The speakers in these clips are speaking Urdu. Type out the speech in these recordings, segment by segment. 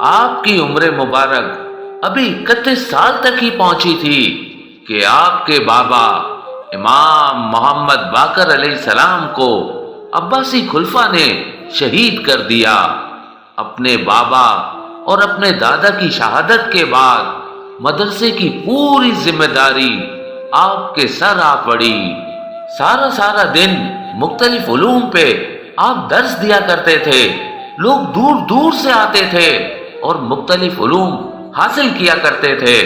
آپ کی عمر مبارک ابھی 31 سال تک ہی پہنچی تھی کہ آپ کے بابا امام محمد باقر علیہ السلام کو عباسی خلفاء نے شہید کر دیا۔ اپنے بابا اور اپنے دادا کی شہادت کے بعد مدرسے کی پوری ذمہ داری آپ کے سر آ پڑی۔ سارا دن مختلف علوم پہ آپ درس دیا کرتے تھے۔ لوگ دور دور سے آتے تھے اور مختلف علوم حاصل کیا کرتے تھے۔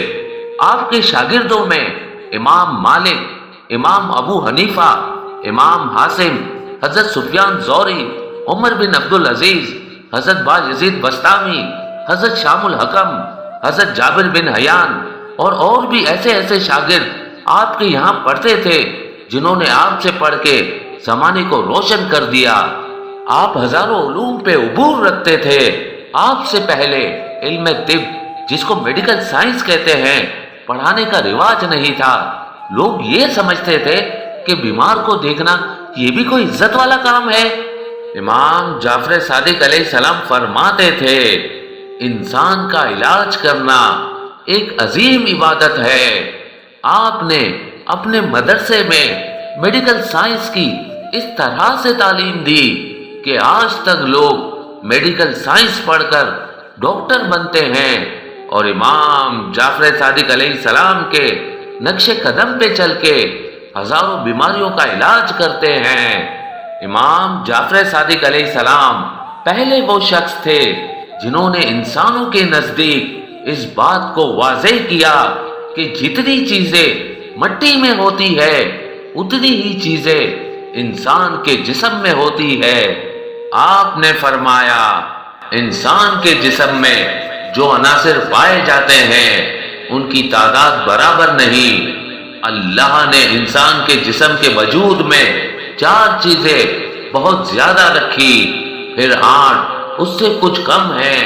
آپ کے شاگردوں میں امام مالک، امام ابو حنیفہ، امام حاسم، حضرت سفیان ثوری، عمر بن عبدالعزیز، حضرت بایزید بسطامی، حضرت شام الحکم، حضرت جابر بن حیان اور بھی ایسے شاگرد آپ کے یہاں پڑھتے تھے جنہوں نے آپ سے پڑھ کے زمانے کو روشن کر دیا۔ آپ ہزاروں علوم پہ عبور رکھتے تھے۔ آپ سے پہلے علم طب، جس کو میڈیکل سائنس کہتے ہیں، پڑھانے کا رواج نہیں تھا۔ لوگ یہ سمجھتے تھے کہ بیمار کو دیکھنا یہ بھی کوئی عزت والا کام ہے۔ امام جعفر صادق علیہ السلام فرماتے تھے، انسان کا علاج کرنا ایک عظیم عبادت ہے۔ آپ نے اپنے مدرسے میں میڈیکل سائنس کی اس طرح سے تعلیم دی کہ آج تک لوگ میڈیکل سائنس پڑھ کر ڈاکٹر بنتے ہیں اور امام جعفر صادق علیہ السلام کے نقش قدم پہ چل کے ہزاروں بیماریوں کا علاج کرتے ہیں۔ امام جعفر صادق علیہ السلام پہلے وہ شخص تھے جنہوں نے انسانوں کے نزدیک اس بات کو واضح کیا کہ جتنی چیزیں مٹی میں ہوتی ہے اتنی ہی چیزیں انسان کے جسم میں ہوتی ہے۔ آپ نے فرمایا، انسان کے جسم میں جو عناصر پائے جاتے ہیں ان کی تعداد برابر نہیں۔ اللہ نے انسان کے جسم کے وجود میں 4 چیزیں بہت زیادہ رکھی، پھر 8 اس سے کچھ کم ہیں،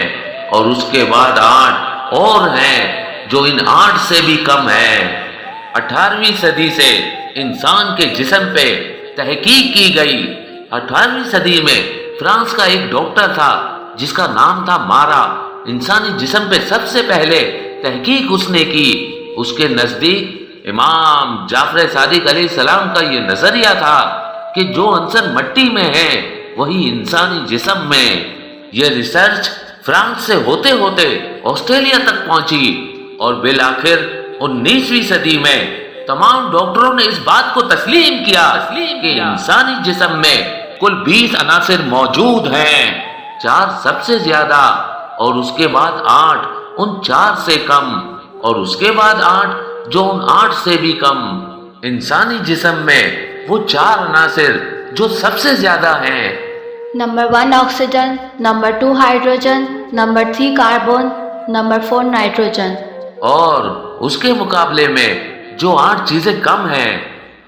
اور اس کے بعد 8 اور ہیں جو ان 8 سے بھی کم ہیں۔ 18ویں صدی سے انسان کے جسم پہ تحقیق کی گئی۔ 18ویں صدی میں فرانس کا ایک ڈاکٹر تھا جس کا نام تھا مارا۔ انسانی جسم پہ سب سے پہلے تحقیق اس نے کی۔ اس کے نزدیک امام جعفر صادق علیہ السلام کا یہ نظریہ تھا کہ جو عنصر مٹی میں ہے وہی انسانی جسم میں۔ یہ ریسرچ فرانس سے ہوتے ہوتے آسٹریلیا تک پہنچی اور بالآخر 19ویں صدی میں تمام ڈاکٹروں نے اس بات کو تسلیم کیا کہ انسانی جسم میں کل 20 عناصر موجود ہیں، 4 سب سے زیادہ اور اس کے بعد 8 ان 4 سے کم اور اس کے بعد 8 جو ان 8 سے بھی کم۔ انسانی جسم میں وہ 4 عناصر جو سب سے زیادہ ہیں: number 1 oxygen, number 2 hydrogen, number 3 carbon, number 4 nitrogen. اور اس کے مقابلے میں جو 8 چیزیں کم ہیں: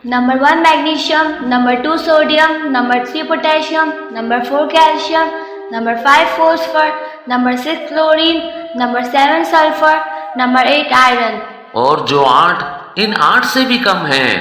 number 1 magnesium, number 2 sodium, number 3 potassium, number 4 calcium, number 5 phosphor, number 6 chlorine, number 7 sulphur, number 8 iron. اور جو 8 ان 8 سے بھی کم ہیں: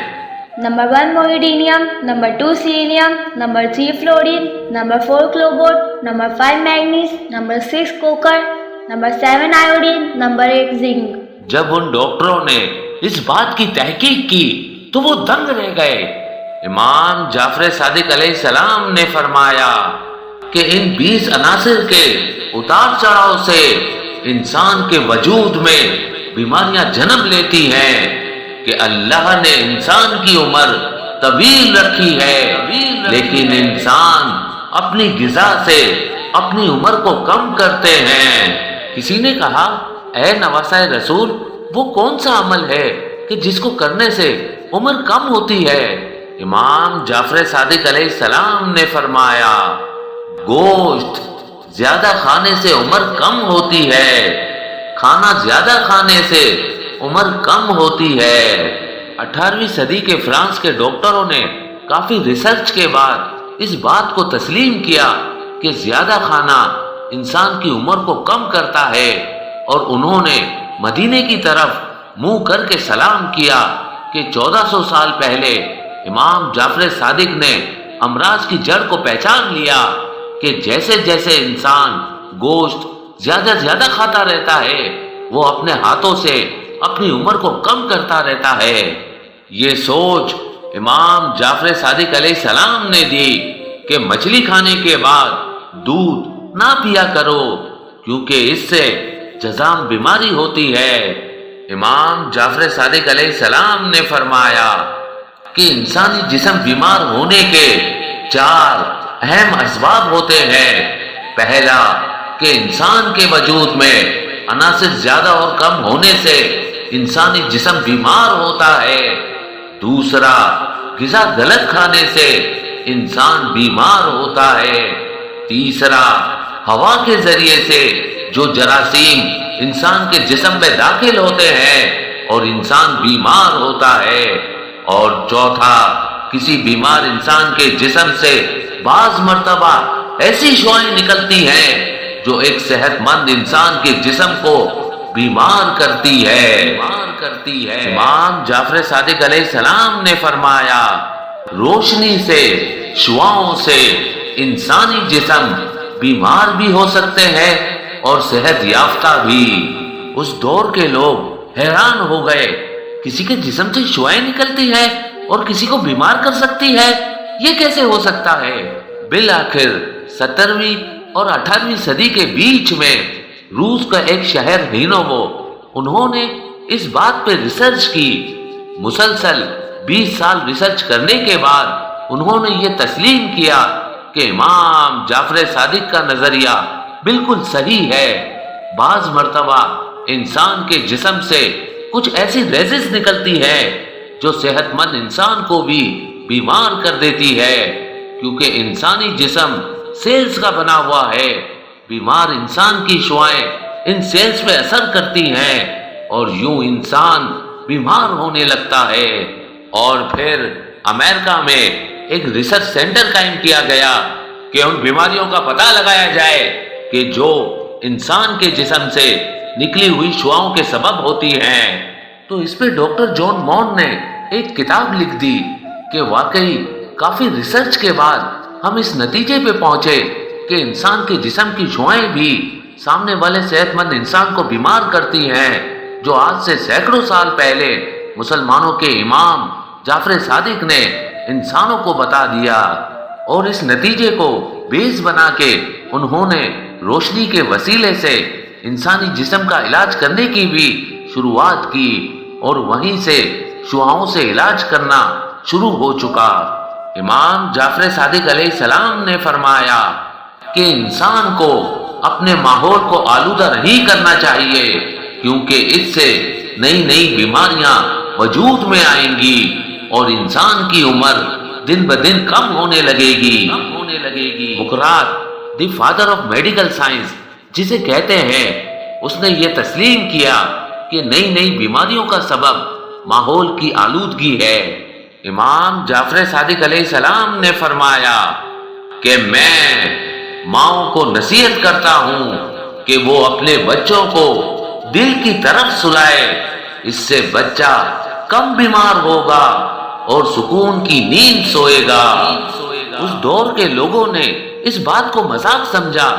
number 1 molybdenum, number 2 selenium, number 3 fluorine, number 4 cobalt, number 5 manganese, number 6 کوکر، نمبر 7 آیوڈین، نمبر 8 زنک۔ جب ان ڈاکٹروں نے اس بات کی تحقیق کی تو وہ دنگ رہ گئے۔ امام جعفر صادق علیہ السلام نے فرمایا کہ ان 20 عناصر کے اتار چڑھاؤ سے انسان کے وجود میں بیماریاں جنم لیتی ہیں کہ اللہ نے انسان کی عمر طویل رکھی ہے، لیکن انسان اپنی غذا سے اپنی عمر کو کم کرتے ہیں۔ کسی نے کہا، اے نواسہ رسول، وہ کون سا عمل ہے کہ جس کو کرنے سے عمر کم ہوتی ہے؟ امام جعفر صادق علیہ السلام نے فرمایا، گوشت زیادہ کھانے سے عمر کم ہوتی ہے، کھانا زیادہ کھانے سے عمر کم ہوتی ہے۔ 18ویں صدی کے فرانس کے ڈاکٹروں نے کافی ریسرچ کے بعد اس بات کو تسلیم کیا کہ زیادہ کھانا انسان کی عمر کو کم کرتا ہے، اور انہوں نے مدینے کی طرف منہ کر کے سلام کیا کہ 1400 سال پہلے امام جعفر صادق نے امراض کی جڑ کو پہچان لیا کہ جیسے جیسے انسان گوشت زیادہ کھاتا رہتا ہے، وہ اپنے ہاتھوں سے اپنی عمر کو کم کرتا رہتا ہے۔ یہ سوچ امام جعفر صادق علیہ السلام نے دی کہ مچھلی کھانے کے بعد دودھ نہ پیا کرو، کیونکہ اس سے جذام بیماری ہوتی ہے۔ امام جعفر صادق علیہ السلام نے فرمایا کہ انسانی جسم بیمار ہونے کے 4 اہم اسباب ہوتے ہیں۔ پہلا کہ انسان کے وجود میں عناصر زیادہ اور کم ہونے سے انسانی جسم بیمار ہوتا ہے۔ دوسرا، غذا غلط کھانے سے انسان بیمار ہوتا ہے۔ تیسرا، ہوا کے ذریعے سے جو جراثیم انسان کے جسم میں داخل ہوتے ہیں اور انسان بیمار ہوتا ہے۔ اور چوتھا، کسی بیمار انسان کے جسم سے بعض مرتبہ ایسی شعاعیں نکلتی ہیں جو ایک صحت مند انسان کے جسم کو بیمار کرتی ہے۔ امام جعفر صادق علیہ السلام نے فرمایا، روشنی سے، شعاعوں سے انسانی جسم بیمار بھی ہو سکتے ہیں اور صحت یافتہ بھی۔ اس دور کے لوگ حیران ہو گئے، کسی کے جسم سے شعاعیں نکلتی ہے اور کسی کو بیمار کر سکتی ہے، یہ کیسے ہو سکتا ہے؟ بالآخر 17ویں اور 18ویں صدی کے بیچ میں روس کا ایک شہر نینوو، انہوں نے اس بات پہ ریسرچ کی۔ مسلسل 20 سال ریسرچ کرنے کے بعد انہوں نے یہ تسلیم کیا کہ امام جعفر صادق کا نظریہ بالکل صحیح ہے۔ بعض مرتبہ انسان کے جسم سے کچھ ایسی ریزز نکلتی ہے جو صحت مند انسان کو بھی بیمار کر دیتی ہے، کیونکہ انسانی جسم سیلز کا بنا ہوا ہے۔ بیمار انسان کی شعاعیں ان سیلز پہ اثر کرتی ہیں اور یوں انسان بیمار ہونے لگتا ہے۔ اور پھر امریکہ میں ایک ریسرچ سینٹر قائم کیا گیا کہ ان بیماریوں کا پتہ لگایا جائے کہ جو انسان کے جسم سے نکلی ہوئی شعاعوں کے سبب ہوتی ہیں۔ تو اس پہ ڈاکٹر جان مون نے ایک کتاب لکھ دی کہ واقعی کافی ریسرچ کے بعد ہم اس نتیجے پہ پہنچے کہ انسان کے جسم کی شعاعیں بھی سامنے والے صحت مند انسان کو بیمار کرتی ہیں، جو آج سے سینکڑوں سال پہلے مسلمانوں کے امام جعفر صادق نے انسانوں کو بتا دیا۔ اور اس نتیجے کو بیس بنا کے انہوں نے روشنی کے وسیلے سے انسانی جسم کا علاج کرنے کی بھی شروعات کی، اور وہیں سے شعاعوں سے علاج کرنا شروع ہو چکا۔ امام جعفر صادق علیہ السلام نے فرمایا کہ انسان کو اپنے ماحول کو آلودہ نہیں کرنا چاہیے، کیونکہ اس سے نئی بیماریاں وجود میں آئیں گی اور انسان کی عمر دن بدن کم ہونے لگے گی۔ بکرات the father of medical science جسے کہتے ہیں، اس نے یہ تسلیم کیا کہ نئی بیماریوں کا سبب ماحول کی آلودگی ہے۔ امام جعفر صادق علیہ السلام نے فرمایا کہ میں ماؤں کو نصیحت کرتا ہوں کہ وہ اپنے بچوں کو دل کی طرف سلائے، اس سے بچہ کم بیمار ہوگا اور سکون کی نیند سوئے گا۔ اس دور کے لوگوں نے اس بات کو مذاق سمجھا،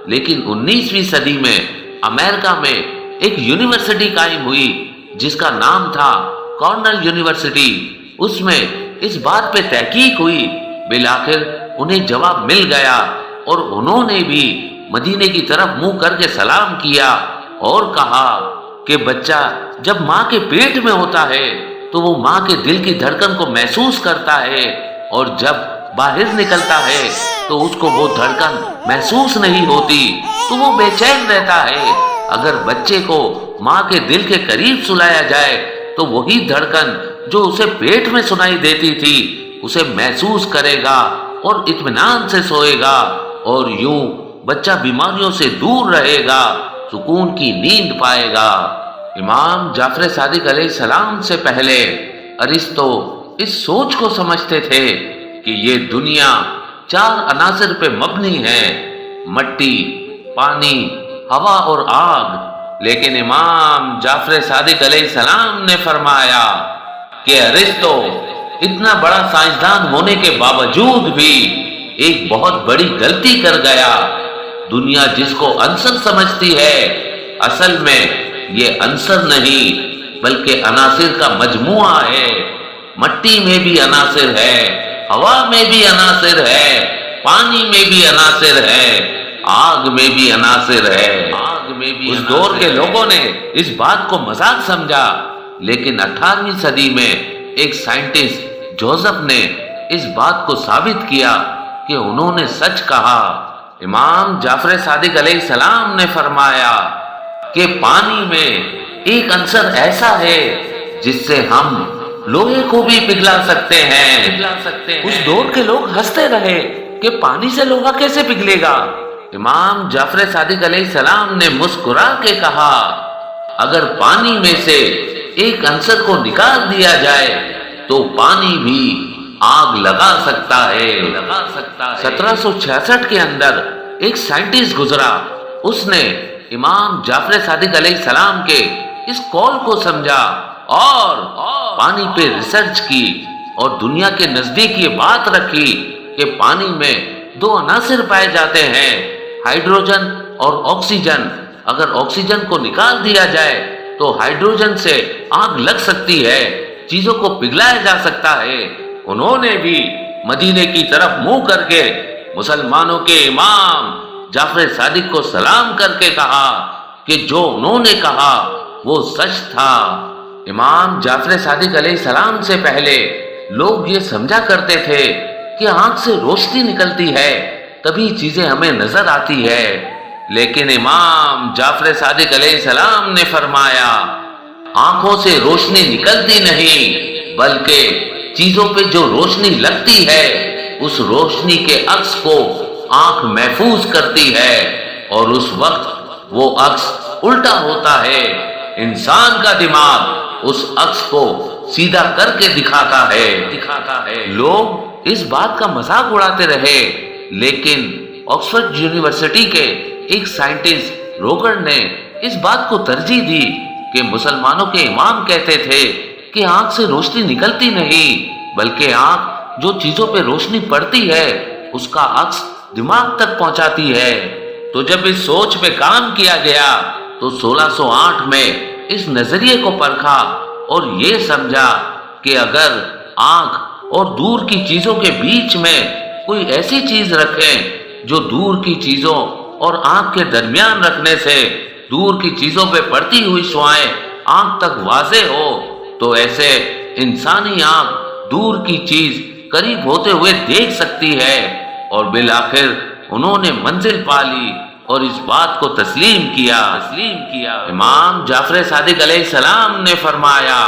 لیکن 19ویں صدی میں امریکہ میں ایک یونیورسٹی قائم ہوئی جس کا نام تھا کارنل یونیورسٹی۔ اس میں اس بات پہ تحقیق ہوئی، بالآخر انہیں جواب مل گیا اور انہوں نے بھی مدینے کی طرف منہ کر کے سلام کیا اور کہا کہ بچہ جب ماں کے پیٹ میں ہوتا ہے تو وہ ماں کے دل کی دھڑکن کو محسوس کرتا ہے، اور جب باہر نکلتا ہے تو اس کو وہ دھڑکن محسوس نہیں ہوتی تو وہ بے چین رہتا ہے۔ اگر بچے کو ماں کے دل کے قریب سلایا جائے تو وہی دھڑکن جو اسے پیٹ میں سنائی دیتی تھی اسے محسوس کرے گا اور اطمینان سے سوئے گا، اور یوں بچہ بیماریوں سے دور رہے گا، سکون کی نیند پائے گا۔ امام جعفر صادق علیہ السلام سے پہلے ارسطو اس سوچ کو سمجھتے تھے کہ یہ دنیا 4 عناصر پہ مبنی ہے: مٹی، پانی، ہوا اور آگ۔ لیکن امام جعفر صادق علیہ السلام نے فرمایا کہ ارسطو اتنا بڑا سائنسدان ہونے کے باوجود بھی ایک بہت بڑی غلطی کر گیا۔ دنیا جس کو عنصر سمجھتی ہے، اصل میں یہ عنصر نہیں بلکہ عناصر کا مجموعہ ہے۔ مٹی میں بھی عناصر ہے، ہوا میں بھی عناصر ہے، پانی میں بھی عناصر ہے، آگ میں بھی عناصر ہے۔ اس دور کے لوگوں نے اس بات کو مذاق سمجھا، لیکن 18ویں صدی میں ایک سائنٹسٹ جوزف نے اس بات کو ثابت کیا کہ انہوں نے سچ کہا۔ امام جعفر صادق علیہ السلام نے فرمایا کہ پانی میں ایک عنصر ایسا ہے جس سے ہم لوہے کو بھی پگھلا سکتے ہیں۔ اس دور کے لوگ ہنستے رہے کہ پانی سے لوہا کیسے پگھلے گا؟ امام جعفر صادق علیہ السلام نے مسکرا کے کہا، اگر پانی میں سے ایک عنصر کو نکال دیا جائے تو پانی بھی آگ لگا سکتا ہے۔ 1766 کے اندر ایک سائنٹسٹ گزرا، اس نے امام جعفر صادق علیہ السلام کے اس قول کو سمجھا اور پانی پہ ریسرچ کی اور دنیا کے نزدیک یہ بات رکھی کہ پانی میں 2 عناصر پائے جاتے ہیں، ہائیڈروجن اور آکسیجن۔ اگر آکسیجن کو نکال دیا جائے تو ہائیڈروجن سے آگ لگ سکتی ہے، چیزوں کو پگھلایا جا سکتا ہے۔ انہوں نے بھی مدینے کی طرف منہ کر کے مسلمانوں کے امام جعفر صادق کو سلام کر کے کہا کہ جو انہوں نے کہا وہ سچ تھا۔ امام جعفر صادق علیہ السلام سے پہلے لوگ یہ سمجھا کرتے تھے کہ آنکھ سے روشنی نکلتی ہے تبھی چیزیں ہمیں نظر آتی ہے، لیکن امام جعفر صادق علیہ السلام نے فرمایا آنکھوں سے روشنی نکلتی نہیں بلکہ چیزوں پہ جو روشنی لگتی ہے اس روشنی کے عکس کو آنکھ محفوظ کرتی ہے اور اس وقت وہ عکس الٹا ہوتا ہے۔ انسان کا دماغ اس عکس کو سیدھا کر کے دکھاتا ہے۔ لوگ اس بات کا مذاق اڑاتے رہے، لیکن آکسفورڈ یونیورسٹی کے ایک سائنٹسٹ روگر نے اس بات کو ترجیح دی کہ مسلمانوں کے امام کہتے تھے کہ آنکھ سے روشنی نکلتی نہیں بلکہ آنکھ جو چیزوں پہ روشنی پڑتی ہے اس کا عکس دماغ تک پہنچاتی ہے۔ تو جب اس سوچ پہ کام کیا گیا تو 1608 میں اس نظریے کو پرکھا اور یہ سمجھا کہ اگر آنکھ اور دور کی چیزوں کے بیچ میں کوئی ایسی چیز رکھیں جو دور کی چیزوں اور آنکھ کے درمیان رکھنے سے دور کی چیزوں پہ پڑتی ہوئی شعاعیں آنکھ تک واضح ہو تو ایسے انسانی آنکھ دور کی چیز قریب ہوتے ہوئے دیکھ سکتی ہے۔ اور بالآخر انہوں نے منزل پا لی اور اس بات کو تسلیم کیا۔ امام جعفر صادق علیہ السلام نے فرمایا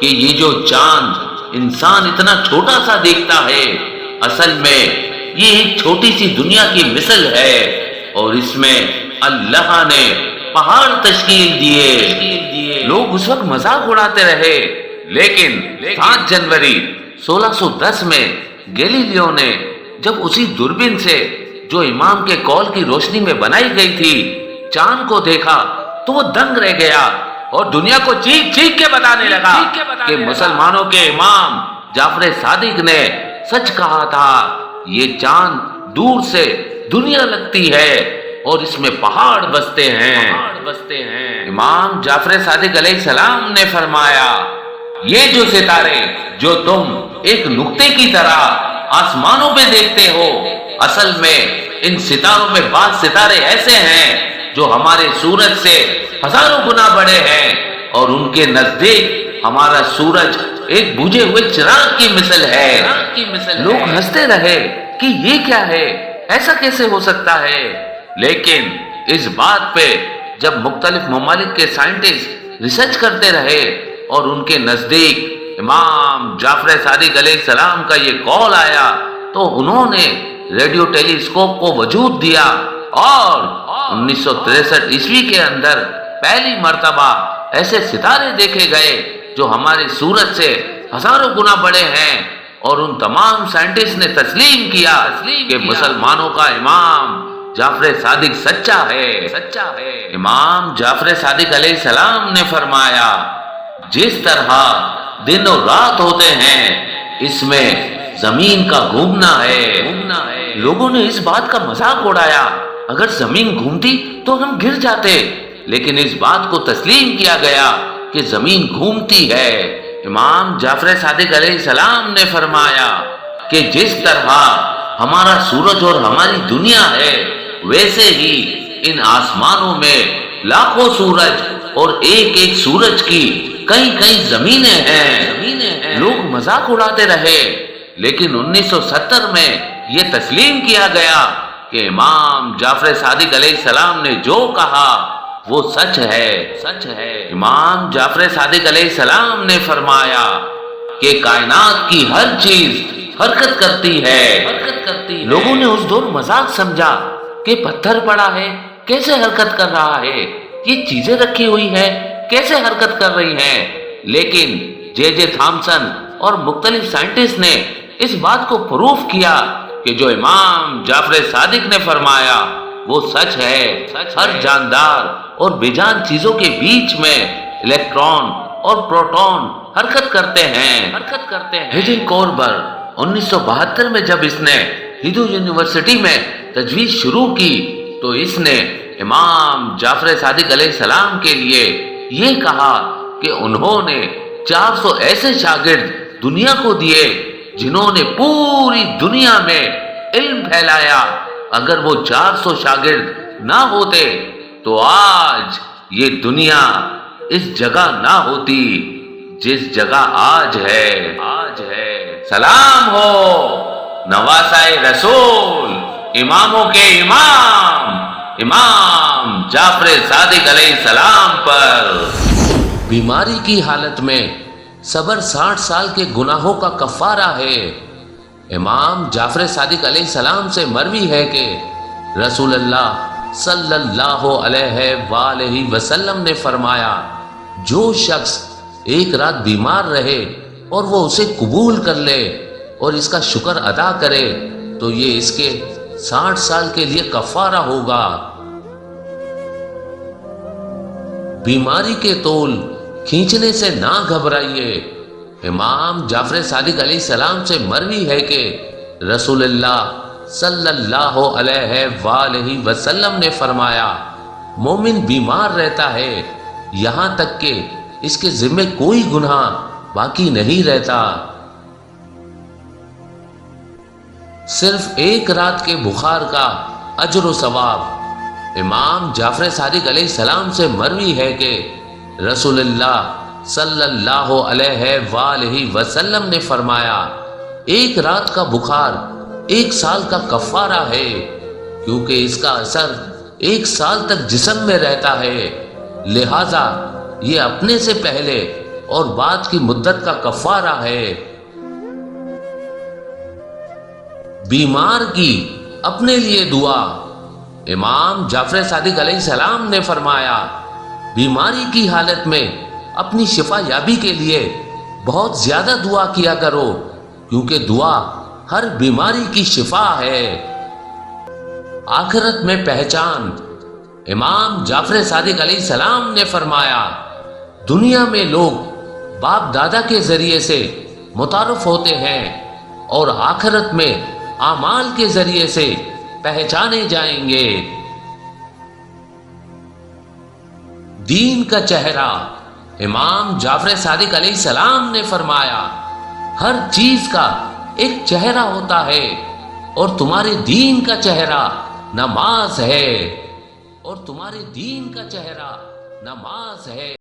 کہ یہ جو چاند انسان اتنا چھوٹا سا دیکھتا ہے اصل میں یہ ایک چھوٹی سی دنیا کی مثل ہے اور اس میں اللہ نے پہاڑ تشکیل دیے۔ لوگ اس وقت مذاق اڑاتے رہے، لیکن 7 جنوری 1610 میں گیلیلیو نے جب اسی دوربین سے جو امام کے قول کی روشنی میں بنائی گئی تھی چاند کو دیکھا تو وہ دنگ رہ گیا اور دنیا کو چیخ چیخ کے بتانے لگا کہ مسلمانوں کے امام جعفر صادق نے سچ کہا تھا، یہ چاند دور سے دنیا لگتی ہے اور اس میں پہاڑ بستے ہیں۔ امام جعفر صادق علیہ السلام نے فرمایا یہ جو ستارے جو تم ایک نقطے کی طرح آسمانوں پہ دیکھتے ہو اصل میں ان ستاروں میں بعض ستارے ایسے ہیں جو ہمارے سورج سے ہزاروں گنا بڑے ہیں اور ان کے نزدیک ہمارا سورج ایک بجھے ہوئے چراغ کی مثل ہے۔ لوگ ہنستے رہے کہ یہ کیا ہے، ایسا کیسے ہو سکتا ہے، لیکن اس بات پہ جب مختلف ممالک کے سائنٹسٹ ریسرچ کرتے رہے اور ان کے نزدیک امام جعفر صادق علیہ السلام کا یہ قول آیا تو انہوں نے ریڈیو ٹیلی اسکوپ کو وجود دیا اور 1963 عیسوی کے اندر پہلی مرتبہ ایسے ستارے دیکھے گئے جو ہمارے سورج سے ہزاروں گنا بڑے ہیں اور ان تمام سائنٹسٹ نے تسلیم کیا کہ مسلمانوں کا امام جعفر صادق سچا ہے۔ امام جعفر صادق علیہ السلام نے فرمایا جس طرح دن اور رات ہوتے ہیں اس میں زمین کا گھومنا ہے۔ لوگوں نے اس بات کا مذاق اڑایا، اگر زمین گھومتی تو ہم گر جاتے، لیکن اس بات کو تسلیم کیا گیا کہ زمین گھومتی ہے۔ امام جعفر صادق علیہ السلام نے فرمایا کہ جس طرح ہمارا سورج اور ہماری دنیا ہے، ویسے ہی ان آسمانوں میں لاکھوں سورج اور ایک ایک سورج کی کئی کئی زمینیں ہیں۔ لوگ مذاق اڑاتے رہے، لیکن 1970 میں یہ تسلیم کیا گیا کہ امام جعفر صادق علیہ السلام نے جو کہا وہ سچ ہے۔ امام جعفر صادق علیہ السلام نے فرمایا کہ کائنات کی ہر چیز حرکت کرتی ہے۔ لوگوں نے اس دور مذاق سمجھا کہ پتھر پڑا ہے، کیسے حرکت کر رہا ہے، یہ چیزیں رکھی ہوئی ہے، کیسے حرکت کر رہی ہیں، لیکن جے تھامسن اور مختلف سائنٹسٹ نے اس بات کو پروف کیا کہ جو امام جعفر صادق نے فرمایا وہ سچ ہے۔ ہر جاندار اور بے جان چیزوں کے بیچ میں الیکٹران اور پروٹون حرکت کرتے ہیں۔ ہیجن کوربر 1972 میں جب اس نے ہندو یونیورسٹی میں تجویز شروع کی تو اس نے امام جعفر صادق علیہ السلام کے لیے یہ کہا کہ انہوں نے 400 ایسے شاگرد دنیا کو دیے جنہوں نے پوری دنیا میں علم پھیلایا۔ اگر وہ 400 شاگرد نہ ہوتے تو آج یہ دنیا اس جگہ نہ ہوتی جس جگہ آج ہے۔ سلام ہو نواسائے رسول، اماموں کے امام جعفر صادق علیہ السلام پر۔ بیماری کی حالت میں صبر 60 سال کے گناہوں کا کفارہ ہے۔ امام جعفر صادق علیہ السلام سے مروی ہے کہ رسول اللہ صلی اللہ علیہ وآلہ وسلم نے فرمایا، جو شخص ایک رات بیمار رہے اور وہ اسے قبول کر لے اور اس کا شکر ادا کرے تو یہ اس کے 60 سال کے لیے کفارہ ہوگا۔ بیماری کے طول کھینچنے سے نہ گھبرائیے۔ امام جعفر صادق علیہ السلام سے مروی ہے کہ رسول اللہ صلی اللہ علیہ وآلہ وسلم نے فرمایا، مومن بیمار رہتا ہے یہاں تک کہ اس کے ذمے کوئی گناہ باقی نہیں رہتا۔ صرف ایک رات کے بخار کا اجر و ثواب۔ امام جعفر صادق علیہ السلام سے مروی ہے کہ رسول اللہ صلی اللہ علیہ وآلہ وسلم نے فرمایا، ایک رات کا بخار 1 سال کا کفارہ ہے، کیونکہ اس کا اثر 1 سال تک جسم میں رہتا ہے، لہذا یہ اپنے سے پہلے اور بعد کی مدت کا کفارہ ہے۔ بیمار کی اپنے لیے دعا۔ امام جعفر صادق علیہ السلام نے فرمایا، بیماری کی حالت میں اپنی شفا یابی کے لیے بہت زیادہ دعا کیا کرو، کیونکہ دعا ہر بیماری کی شفا ہے۔ آخرت میں پہچان۔ امام جعفر صادق علیہ السلام نے فرمایا، دنیا میں لوگ باپ دادا کے ذریعے سے متعارف ہوتے ہیں اور آخرت میں اعمال کے ذریعے سے پہچانے جائیں گے۔ دین کا چہرہ۔ امام جعفر صادق علیہ السلام نے فرمایا، ہر چیز کا ایک چہرہ ہوتا ہے اور تمہارے دین کا چہرہ نماز ہے، اور تمہارے دین کا چہرہ نماز ہے۔